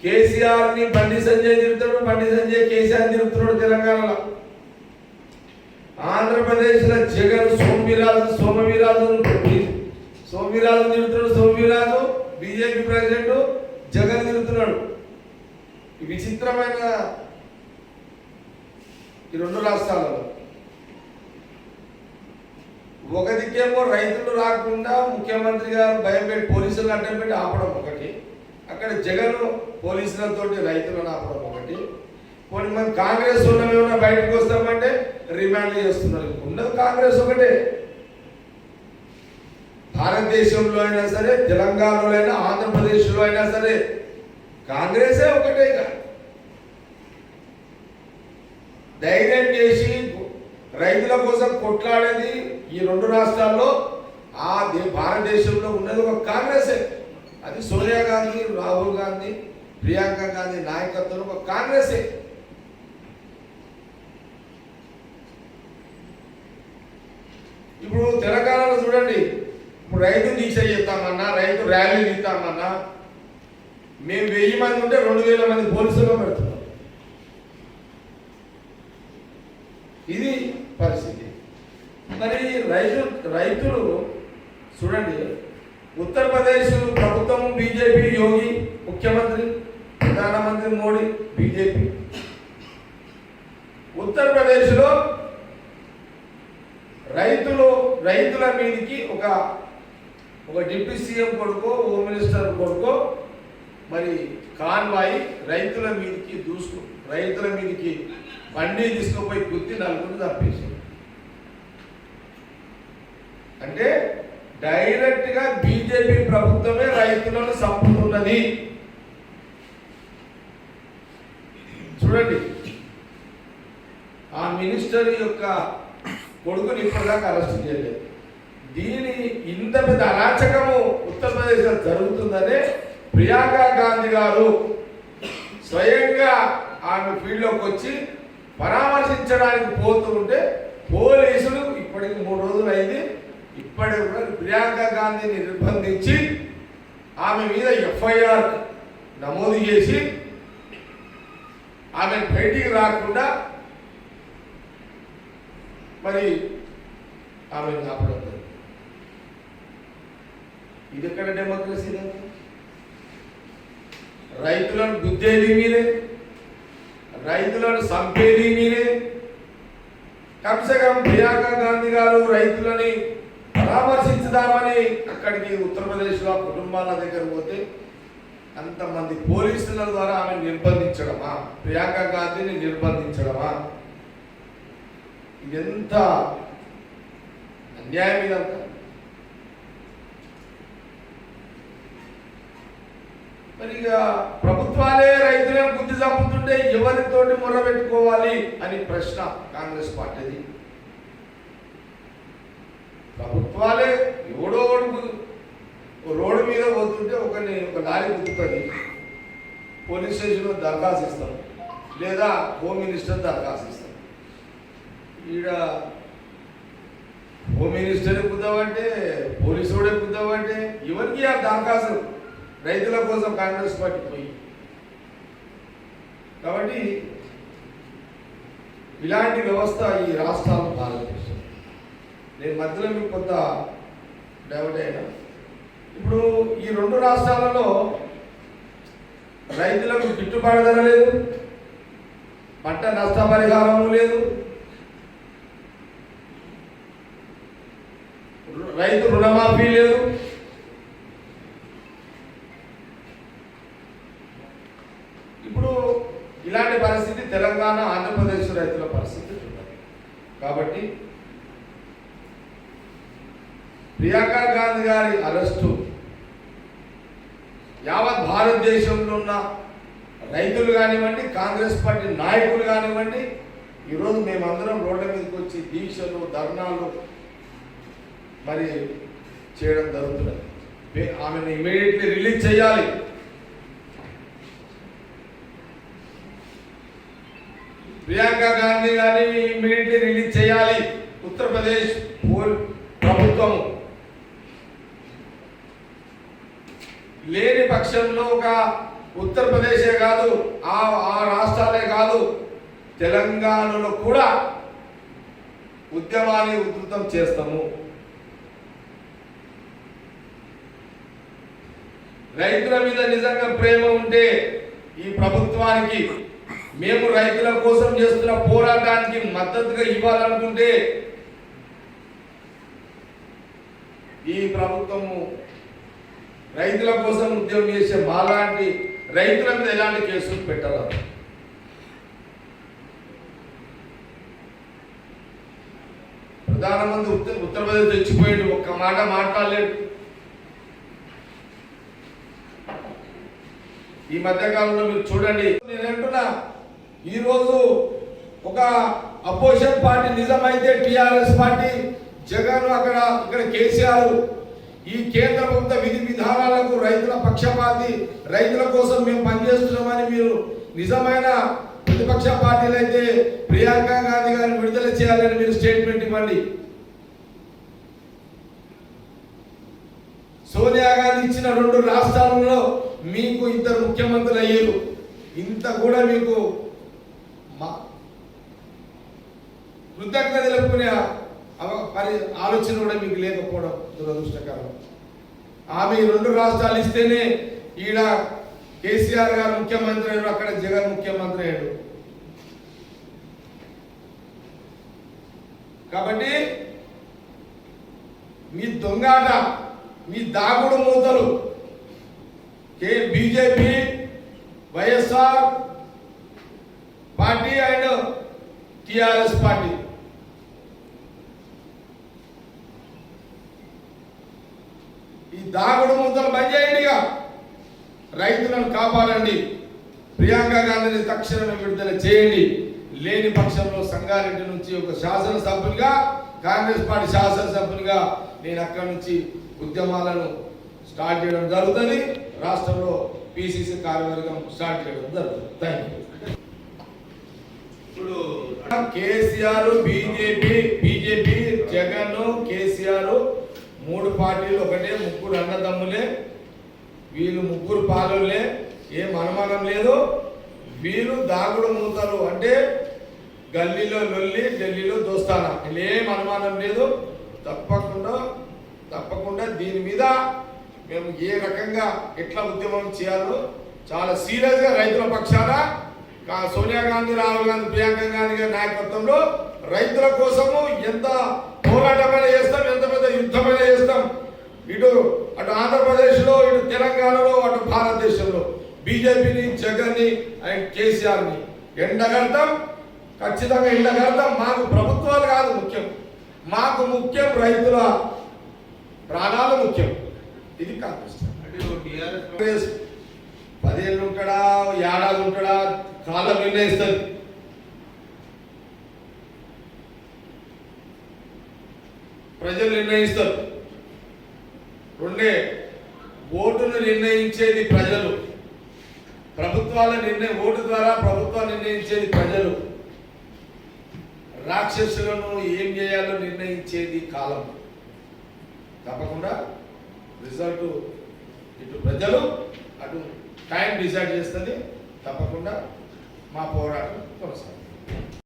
కేసీఆర్ ని బండి సంజయ్ తిరుగుతాడు, బండి సంజయ్ కేసీఆర్ తిరుగుతున్నాడు తెలంగాణలో. ఆంధ్రప్రదేశ్ లో జగన్ సోమవీరాజు తిరుగుతున్నాడు. సోమవీరాజు బీజేపీ ప్రెసిడెంట్, జగన్ తిరుగుతున్నాడు. ఈ విచిత్రమైన ఈ రెండు రాష్ట్రాలలో ఒక దిక్కేమో రైతులు రాకుండా ముఖ్యమంత్రి గారు భయం పెట్టి పోలీసులు అడ్డం పెట్టి ఆపడం ఒకటి, అక్కడ జగన్ పోలీసులతో రైతులను ఆపడం ఒకటి. కొన్ని మంది కాంగ్రెస్ ఉన్నమేమన్నా బయటకు వస్తామంటే రిమాండ్ చేస్తున్నారు. ఉన్నది కాంగ్రెస్ ఒకటే. భారతదేశంలో అయినా సరే, తెలంగాణలో అయినా, ఆంధ్రప్రదేశ్లో అయినా సరే కాంగ్రెసే ఒకటే. ధైర్యం చేసి రైతుల కోసం కొట్లాడేది ఈ రెండు రాష్ట్రాల్లో భారతదేశంలో ఉన్నది ఒక కాంగ్రెసే. అది సోనియా గాంధీ, రాహుల్ గాంధీ, ప్రియాంక గాంధీ నాయకత్వంలో ఒక కాంగ్రెసే. ఇప్పుడు తెలంగాణలో చూడండి, ఇప్పుడు రైతు దీక్ష చేస్తామన్నా, రైతు ర్యాలీ తీస్తామన్నా మేము 1000 మంది ఉంటే 2000 మంది పోలీసులు పెడుతున్నాం. ఇది పరిస్థితి. మరి రైతులు చూడండి, ఉత్తరప్రదేశ్ ప్రభుత్వం బీజేపీ, యోగి ముఖ్యమంత్రి, ప్రధానమంత్రి మోడీ బీజేపీ. ఉత్తరప్రదేశ్లో రైతుల మీదకి ఒక డిప్యూటీ సీఎం కొడుకో, హోమ్ మినిస్టర్ కొడుకో మరి కాన్వాయి రైతుల మీదకి బండి తీసుకుపోయి గుర్తి నలుగురు తప్పేశారు. అంటే డైరెక్ట్ గా బీజేపీ ప్రభుత్వమే రైతులను చంపుతున్నది. చూడండి, ఆ మినిస్టర్ యొక్క కొడుకుని ఇప్పటిదాకా అరెస్ట్ చేయలేదు. దీని ఇంత పెద్ద అరాచకము ఉత్తరప్రదేశ్లో జరుగుతుందనే ప్రియాంక గాంధీ గారు స్వయంగా ఆమె ఫీల్డ్లోకి వచ్చి పరామర్శించడానికి పోతూ ఉంటే పోలీసులు ఇప్పటికి 3 రోజులు అయింది, ఇప్పటికి కూడా ప్రియాంక గాంధీని నిర్బంధించి ఆమె మీద ఎఫ్ఐఆర్ నమోదు చేసి ఆమె బయటికి రాకుండా మరి ఆమె ఆపడం. ఇది ఎక్కడ డెమోక్రసీ? రైతులను గుద్దేది మీరే, రైతులను చంపేది మీరే. కమ్సే కమ్ ప్రియాంక గాంధీ గారు రైతులని పరామర్శించుదామని అక్కడికి ఉత్తరప్రదేశ్లో కుటుంబాల దగ్గర పోతే అంతమంది పోలీసుల ద్వారా ఆమె నిర్బంధించడమా, ప్రియాంక గాంధీని నిర్బంధించడమా? ఇదెంత అన్యాయం ఇదంతా. మరి ఇక ప్రభుత్వాలే రైతులను బుద్ధి చంపుతుంటే ఎవరితోటి మొరబెట్టుకోవాలి అని ప్రశ్న కాంగ్రెస్ పార్టీది. ప్రభుత్వాలే ఎవడో రోడ్డు మీద పోతుంటే ఒక లారీ గుద్దుతుంది, పోలీస్ స్టేషన్లో దరఖాస్తు ఇస్తాం, లేదా హోమ్ మినిస్టర్ దరఖాస్తు ఇస్తాం. ఈడ హోమ్ మినిస్టర్ కుద్దామంటే, పోలీసుడే కుద్దామంటే ఎవరికి ఆ దరఖాస్తు రైతుల కోసం కాంగ్రెస్ పార్టీ పోయి. కాబట్టి ఇలాంటి వ్యవస్థ ఈ రాష్ట్రాలు భారతదేశం. నేను మధ్యలో మీకు కొంత డైవర్ట్ అయినా. ఇప్పుడు ఈ 2 రాష్ట్రాలలో రైతులకు గిట్టుబాటు ధర లేదు, పంట నష్టపరిహారము లేదు, రైతు రుణమాఫీ లేదు. ఇప్పుడు ఇలాంటి పరిస్థితి తెలంగాణ, ఆంధ్రప్రదేశ్ రైతుల పరిస్థితి ఉంటుంది. కాబట్టి ప్రియాంక గాంధీ గారి అరెస్టు యావత్ భారతదేశంలో ఉన్న రైతులు కానివ్వండి, కాంగ్రెస్ పార్టీ నాయకులు కానివ్వండి, ఈరోజు మేమందరం రోడ్ల మీదకి వచ్చి దీక్షలు, ధర్నాలు మరి చేయడం జరుగుతున్నది. ఆమెను ఇమీడియట్లీ రిలీజ్ చేయాలి. ప్రియాంక గాంధీ గారిని ఇమీడియట్లీ రిలీజ్ చేయాలి ఉత్తరప్రదేశ్ ప్రభుత్వం. లేని పక్షంలో ఒక ఉత్తరప్రదేశే కాదు, ఆ రాష్ట్రాలే కాదు, తెలంగాణలో కూడా ఉద్యమాన్ని ఉధృతం చేస్తాము. రైతుల మీద నిజంగా ప్రేమ ఉంటే ఈ ప్రభుత్వానికి, మేము రైతుల కోసం చేస్తున్న పోరాటానికి మద్దతుగా ఇవ్వాలనుకుంటే ఈ ప్రభుత్వము రైతుల కోసం ఉద్యమం చేసే మాలాంటి రైతుల మీద ఎలాంటి కేసులు పెట్టాలి. ప్రధానమంత్రి ఉత్తరప్రదేశ్ తెచ్చిపోయాడు, ఒక్క మాట మాట్లాడలేడు. ఈ మధ్యకాలంలో మీరు చూడండి, నేను అంటున్నా, ఈరోజు ఒక అపోజిషన్ పార్టీ నిజమైతే టిఆర్ఎస్ పార్టీ, జగన్ ఇక్కడ కేసీఆర్, ఈ కేంద్ర ప్రభుత్వ విధి విధానాలకు రైతుల పక్షపాతి, రైతుల కోసం మేము పనిచేస్తున్నామని మీరు నిజమైన ప్రతిపక్ష పార్టీలు అయితే ప్రియాంక గాంధీ గారిని విడుదల చేయాలని మీరు స్టేట్మెంట్ ఇవ్వండి. సోనియా గాంధీ ఇచ్చిన 2 రాష్ట్రాలలో మీకు 2 ముఖ్యమంత్రులు అయ్యారు. ఇంత కూడా మీకు కృతజ్ఞత తెలుపుకునే ఆలోచన కూడా మీకు లేకపోవడం దురదృష్టకరం. ఆమె 2 రాష్ట్రాలు ఇస్తేనే ఈడ కేసీఆర్ గారు ముఖ్యమంత్రి అయ్యారు, అక్కడ జగన్ ముఖ్యమంత్రి అయ్యాడు. కాబట్టి మీ దొంగాట, మీ దాగుడు మూతలు BJP, YSR party and TRS party, ఈ దాగుడు మూతలు బంద్ చేయండిగా, రైతులను కాపాడండి. ప్రియాంక గాంధీని తక్షణమే విడుదల చేయండి. లేని పక్షంలో సంగారెడ్డి నుంచి ఒక శాసనసభ్యునిగా, కాంగ్రెస్ పార్టీ శాసనసభ్యునిగా నేను అక్కడి నుంచి ఉద్యమాలను స్టార్ట్ చేయడం జరుగుతుంది. రాష్ట్రంలో పిసిసి కార్యవర్గం స్టార్ట్ చేయడం జరుగుతుంది. Thank you. ఇప్పుడు కేసీఆర్, బీజేపీ, జగన్, కేసీఆర్ 3 పార్టీలు ఒకటే, 3 అన్నదమ్ములే. వీళ్ళు 3 పాలనలే, ఏం అనుమానం లేదు. వీళ్ళు దాగుడు మూతలు, అంటే గల్లీలో లొల్లి, ఢిల్లీలో దోస్తానా, ఏం అనుమానం లేదు. తప్పకుండా దీని మీద మేము ఏ రకంగా ఎట్లా ఉద్యమం చేయాలో చాలా సీరియస్గా రైతుల పక్షాన సోనియా గాంధీ, రాహుల్ గాంధీ, ప్రియాంక గాంధీ గారి నాయకత్వంలో రైతుల కోసము ఎంత పోరాటమైనా చేస్తాం, ఎంత పెద్ద యుద్ధమైనా చేస్తాం. అటు ఆంధ్రప్రదేశ్లో, ఇటు తెలంగాణలో, అటు భారతదేశంలో బీజేపీని, జగన్ని అండ్ కేసీఆర్ని ఎండగడతాం, ఖచ్చితంగా ఎండగడతాం. మాకు ప్రభుత్వాలు కాదు ముఖ్యం, మాకు ముఖ్యం రైతుల ప్రాణాలు ముఖ్యం. ఇది కాంగ్రెస్. 10 ఏళ్ళు ఉంటాడా, ఏడాది ఉంటాడా, కాలం నిర్ణయిస్తుంది. ప్రజలు నిర్ణయిస్తారు. ఓటును నిర్ణయించేది ప్రజలు, ఓటు ద్వారా ప్రభుత్వాలు నిర్ణయించేది ప్రజలు. రాక్షసులను ఏం చేయాలో నిర్ణయించేది కాలం. తప్పకుండా రిజల్ట్ ఇటు ప్రజలు, అటు టైం డిసైడ్ చేస్తుంది. తప్పకుండా మా పోరాటం కొనసాగుతుంది.